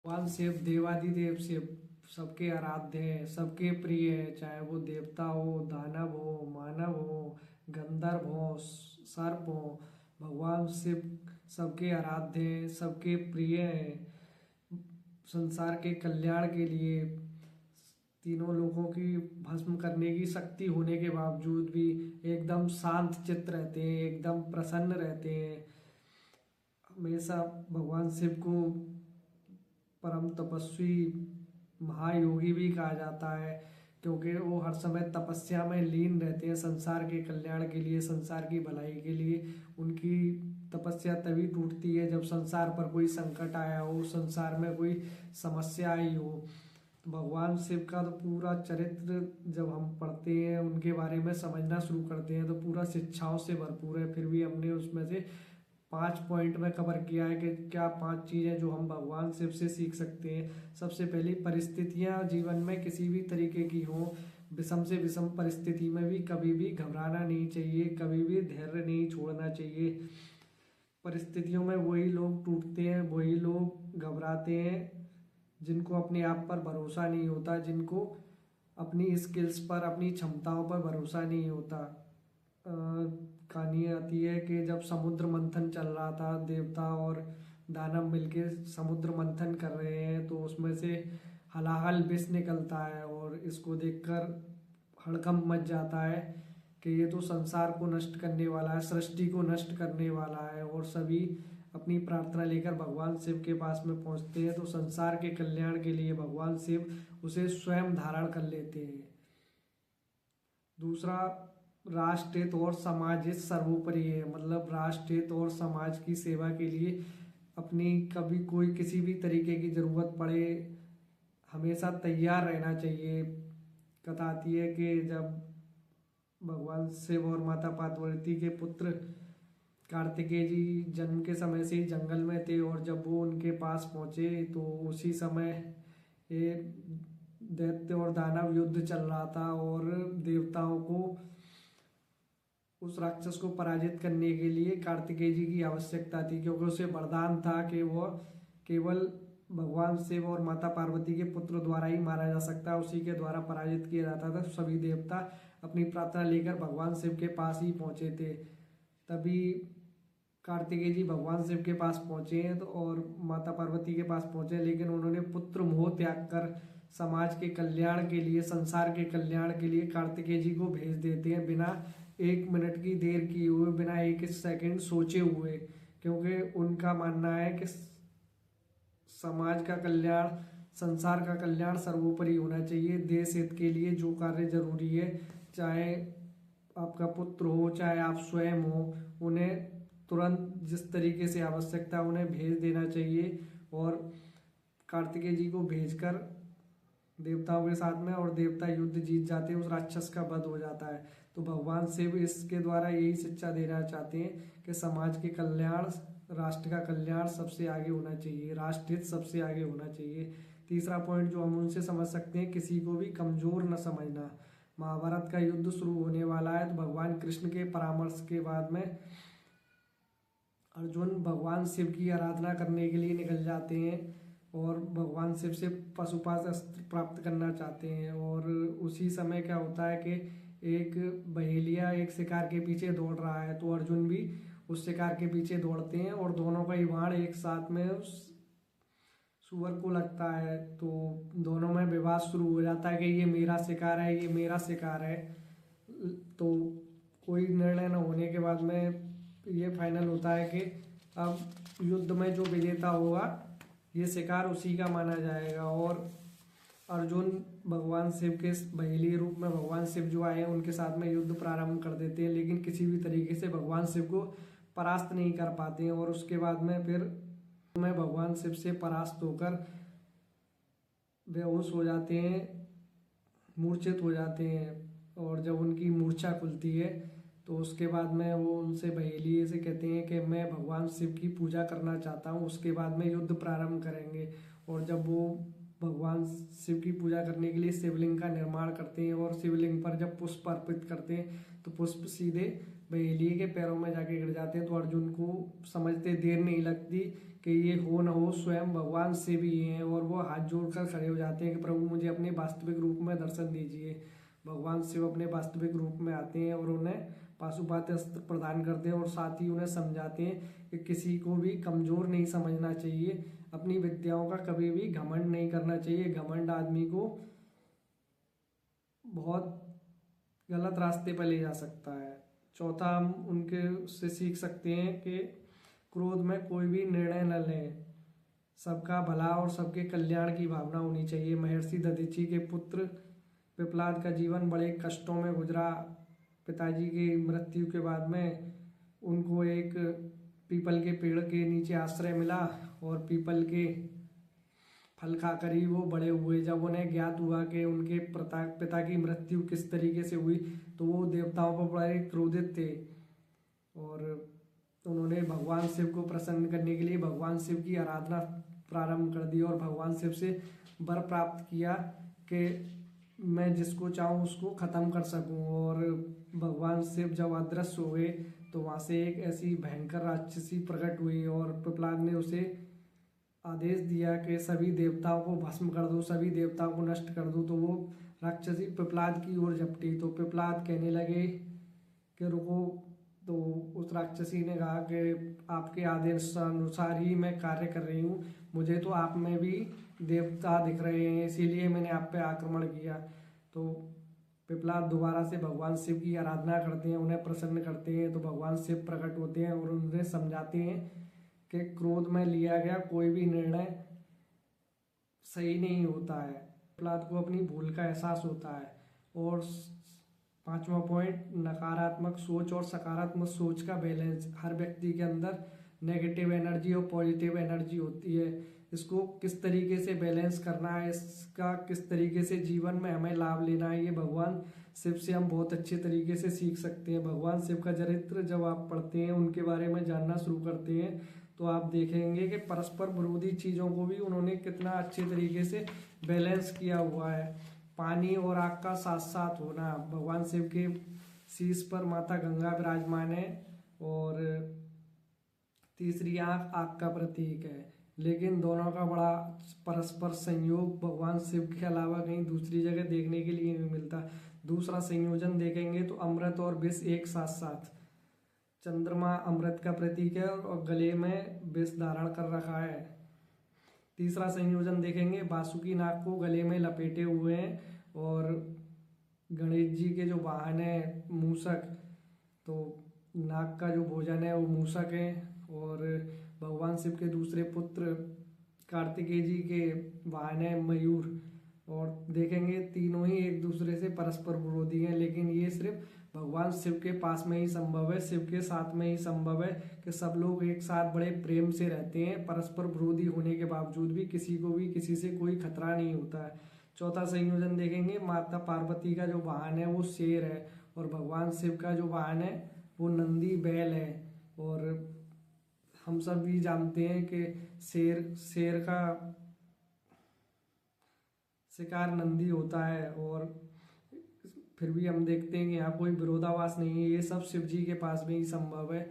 भगवान शिव देवादिदेव शिव सबके आराध्य हैं, सबके प्रिय हैं। चाहे वो देवता हो, दानव हो, मानव हो, गंधर्व हो, सर्प हो, भगवान शिव सबके आराध्य हैं, सबके प्रिय हैं। संसार के कल्याण के लिए तीनों लोगों की भस्म करने की शक्ति होने के बावजूद भी एकदम शांत चित्त रहते हैं, एकदम प्रसन्न रहते हैं। हमेशा भगवान शिव को परम तपस्वी महायोगी भी कहा जाता है, क्योंकि वो हर समय तपस्या में लीन रहते हैं संसार के कल्याण के लिए, संसार की भलाई के लिए। उनकी तपस्या तभी टूटती है जब संसार पर कोई संकट आया हो, संसार में कोई समस्या आई हो। तो भगवान शिव का तो पूरा चरित्र जब हम पढ़ते हैं, उनके बारे में समझना शुरू करते हैं, तो पूरा शिक्षाओं से भरपूर है। फिर भी हमने उसमें से 5 पॉइंट में कवर किया है कि क्या 5 चीज़ें जो हम भगवान शिव से सीख सकते हैं। सबसे पहली, परिस्थितियाँ जीवन में किसी भी तरीके की हो, विषम से विषम परिस्थिति में भी कभी भी घबराना नहीं चाहिए, कभी भी धैर्य नहीं छोड़ना चाहिए। परिस्थितियों में वही लोग टूटते हैं, वही लोग घबराते हैं जिनको अपने आप पर भरोसा नहीं होता, जिनको अपनी स्किल्स पर, अपनी क्षमताओं पर भरोसा नहीं होता। कहानी आती है कि जब समुद्र मंथन चल रहा था, देवता और दानव मिलके समुद्र मंथन कर रहे हैं, तो उसमें से हलाहल विष निकलता है और इसको देखकर हड़कंप मच जाता है कि ये तो संसार को नष्ट करने वाला है, सृष्टि को नष्ट करने वाला है। और सभी अपनी प्रार्थना लेकर भगवान शिव के पास में पहुंचते हैं, तो संसार के कल्याण के लिए भगवान शिव उसे स्वयं धारण कर लेते हैं। दूसरा, राष्ट्र हित और समाज हित सर्वोपरि है। मतलब राष्ट्र हित और समाज की सेवा के लिए अपनी कभी कोई किसी भी तरीके की जरूरत पड़े, हमेशा तैयार रहना चाहिए। कथा आती है कि जब भगवान शिव और माता पार्वती के पुत्र कार्तिकेय जी जन्म के समय से ही जंगल में थे, और जब वो उनके पास पहुंचे तो उसी समय ये दैत्य और दानव युद्ध चल रहा था, और देवताओं को उस राक्षस को पराजित करने के लिए कार्तिकेय जी की आवश्यकता थी, क्योंकि उसे वरदान था कि वह केवल भगवान शिव और माता पार्वती के पुत्र द्वारा ही मारा जा सकता है, उसी के द्वारा पराजित किया जाता था। सभी देवता अपनी प्रार्थना लेकर भगवान शिव के पास ही पहुंचे थे। तभी कार्तिकेय जी भगवान शिव के पास पहुंचे हैं तो और माता पार्वती के पास पहुंचे, लेकिन उन्होंने पुत्र मोह त्याग कर समाज के कल्याण के लिए, संसार के कल्याण के लिए कार्तिकेय जी को भेज देते हैं, बिना 1 मिनट की देर किए हुए, बिना 1 सेकंड सोचे हुए। क्योंकि उनका मानना है कि समाज का कल्याण, संसार का कल्याण सर्वोपरि होना चाहिए। देश हित के लिए जो कार्य जरूरी है, चाहे आपका पुत्र हो, चाहे आप स्वयं हो, उन्हें तुरंत जिस तरीके से आवश्यकता है उन्हें भेज देना चाहिए। और कार्तिकेय जी को भेजकर देवताओं के साथ में, और देवता युद्ध जीत जाते हैं, उस राक्षस का वध हो जाता है। तो भगवान शिव इसके द्वारा यही शिक्षा देना चाहते हैं कि समाज के कल्याण, राष्ट्र का कल्याण सबसे आगे होना चाहिए, राष्ट्रहित सबसे आगे होना चाहिए। तीसरा पॉइंट जो हम उनसे समझ सकते हैं, किसी को भी कमजोर न समझना। महाभारत का युद्ध शुरू होने वाला है, तो भगवान कृष्ण के परामर्श के बाद में अर्जुन भगवान शिव की आराधना करने के लिए निकल जाते हैं और भगवान शिव से पाशुपात अस्त्र प्राप्त करना चाहते हैं। और उसी समय क्या होता है कि एक बहेलिया एक शिकार के पीछे दौड़ रहा है, तो अर्जुन भी उस शिकार के पीछे दौड़ते हैं, और दोनों का ही बाण एक साथ में उस सुअर को लगता है। तो दोनों में विवाद शुरू हो जाता है कि ये मेरा शिकार है, ये मेरा शिकार है। तो कोई निर्णय न होने के बाद में ये फाइनल होता है कि अब युद्ध में जो विजेता होगा, ये शिकार उसी का माना जाएगा। और अर्जुन भगवान शिव के बहेलिये रूप में भगवान शिव जो आए हैं उनके साथ में युद्ध प्रारंभ कर देते हैं, लेकिन किसी भी तरीके से भगवान शिव को परास्त नहीं कर पाते हैं। और उसके बाद में फिर में भगवान शिव से परास्त होकर बेहोश हो जाते हैं, मूर्छित हो जाते हैं। और जब उनकी मूर्छा खुलती है तो उसके बाद में वो उनसे बहेलिये से कहते हैं कि मैं भगवान शिव की पूजा करना चाहता हूँ, उसके बाद में युद्ध प्रारंभ करेंगे। और जब वो भगवान शिव की पूजा करने के लिए शिवलिंग का निर्माण करते हैं, और शिवलिंग पर जब पुष्प अर्पित करते हैं तो पुष्प सीधे बहेलिए के पैरों में जाके गिर जाते हैं, तो अर्जुन को समझते देर नहीं लगती कि ये हो न हो स्वयं भगवान शिव ही हैं, और वो हाथ जोड़कर खड़े हो जाते हैं कि प्रभु मुझे अपने वास्तविक रूप में दर्शन दीजिए। भगवान शिव अपने वास्तविक रूप में आते हैं और उन्हें पाशुपत अस्त्र प्रदान करते हैं, और साथ ही उन्हें समझाते हैं कि किसी को भी कमजोर नहीं समझना चाहिए, अपनी विद्याओं का कभी भी घमंड नहीं करना चाहिए। घमंड आदमी को बहुत गलत रास्ते पर ले जा सकता है। चौथा, हम उनके से सीख सकते हैं कि क्रोध में कोई भी निर्णय न लें, सबका भला और सबके कल्याण की भावना होनी चाहिए। महर्षि दधीचि के पुत्र पिपलाद का जीवन बड़े कष्टों में गुजरा। पिताजी की मृत्यु के बाद में उनको एक पीपल के पेड़ के नीचे आश्रय मिला, और पीपल के फल खाकर ही वो बड़े हुए। जब उन्हें ज्ञात हुआ कि उनके पिता की मृत्यु किस तरीके से हुई, तो वो देवताओं पर बड़े क्रोधित थे, और उन्होंने भगवान शिव को प्रसन्न करने के लिए भगवान शिव की आराधना प्रारंभ कर दी, और भगवान शिव से वर प्राप्त किया कि मैं जिसको चाहूँ उसको ख़त्म कर सकूँ। और भगवान शिव जब अदृश्य हुए तो वहाँ से एक ऐसी भयंकर राक्षसी प्रकट हुई, और पिपलाद ने उसे आदेश दिया कि सभी देवताओं को भस्म कर दो, सभी देवताओं को नष्ट कर दो। तो वो राक्षसी पिपलाद की ओर झपटी, तो पिपलाद कहने लगे कि रुको। तो उस राक्षसी ने कहा कि आपके आदेश अनुसार ही मैं कार्य कर रही हूँ, मुझे तो आप में भी देवता दिख रहे हैं, इसीलिए मैंने आप पे आक्रमण किया। तो पिपलाद दोबारा से भगवान शिव की आराधना करते हैं, उन्हें प्रसन्न करते हैं, तो भगवान शिव प्रकट होते हैं और उन्हें समझाते हैं कि क्रोध में लिया गया कोई भी निर्णय सही नहीं होता है। पिपलाद को अपनी भूल का एहसास होता है। और पांचवा पॉइंट, नकारात्मक सोच और सकारात्मक सोच का बैलेंस। हर व्यक्ति के अंदर नेगेटिव एनर्जी और पॉजिटिव एनर्जी होती है, इसको किस तरीके से बैलेंस करना है, इसका किस तरीके से जीवन में हमें लाभ लेना है, ये भगवान शिव से हम बहुत अच्छे तरीके से सीख सकते हैं। भगवान शिव का चरित्र जब आप पढ़ते हैं, उनके बारे में जानना शुरू करते हैं, तो आप देखेंगे कि परस्पर विरोधी चीज़ों को भी उन्होंने कितना अच्छे तरीके से बैलेंस किया हुआ है। पानी और आग का साथ साथ होना। भगवान शिव के शीश पर माता गंगा विराजमान है, और तीसरी आंख आग का प्रतीक है, लेकिन दोनों का बड़ा परस्पर संयोग भगवान शिव के अलावा कहीं दूसरी जगह देखने के लिए नहीं मिलता। दूसरा संयोजन देखेंगे तो अमृत और विष एक साथ साथ। चंद्रमा अमृत का प्रतीक है और गले में विष धारण कर रखा है। तीसरा संयोजन देखेंगे, बासुकी नाग को गले में लपेटे हुए हैं, और गणेश जी के जो वाहन है मूषक, तो नाग का जो भोजन है वो मूषक है। और भगवान शिव के दूसरे पुत्र कार्तिकेय जी के वाहन है मयूर। और देखेंगे तीनों ही एक दूसरे से परस्पर विरोधी हैं, लेकिन ये सिर्फ भगवान शिव के पास में ही संभव है, शिव के साथ में ही संभव है कि सब लोग एक साथ बड़े प्रेम से रहते हैं। परस्पर विरोधी होने के बावजूद भी किसी को भी किसी से कोई खतरा नहीं होता है। चौथा संयोजन देखेंगे, माता पार्वती का जो वाहन है वो शेर है, और भगवान शिव का जो वाहन है वो नंदी बैल है। और हम सब भी जानते हैं कि शेर का शिकार नंदी होता है, और फिर भी हम देखते हैं कि यहाँ कोई विरोधाभास नहीं है, ये सब शिव जी के पास में ही संभव है।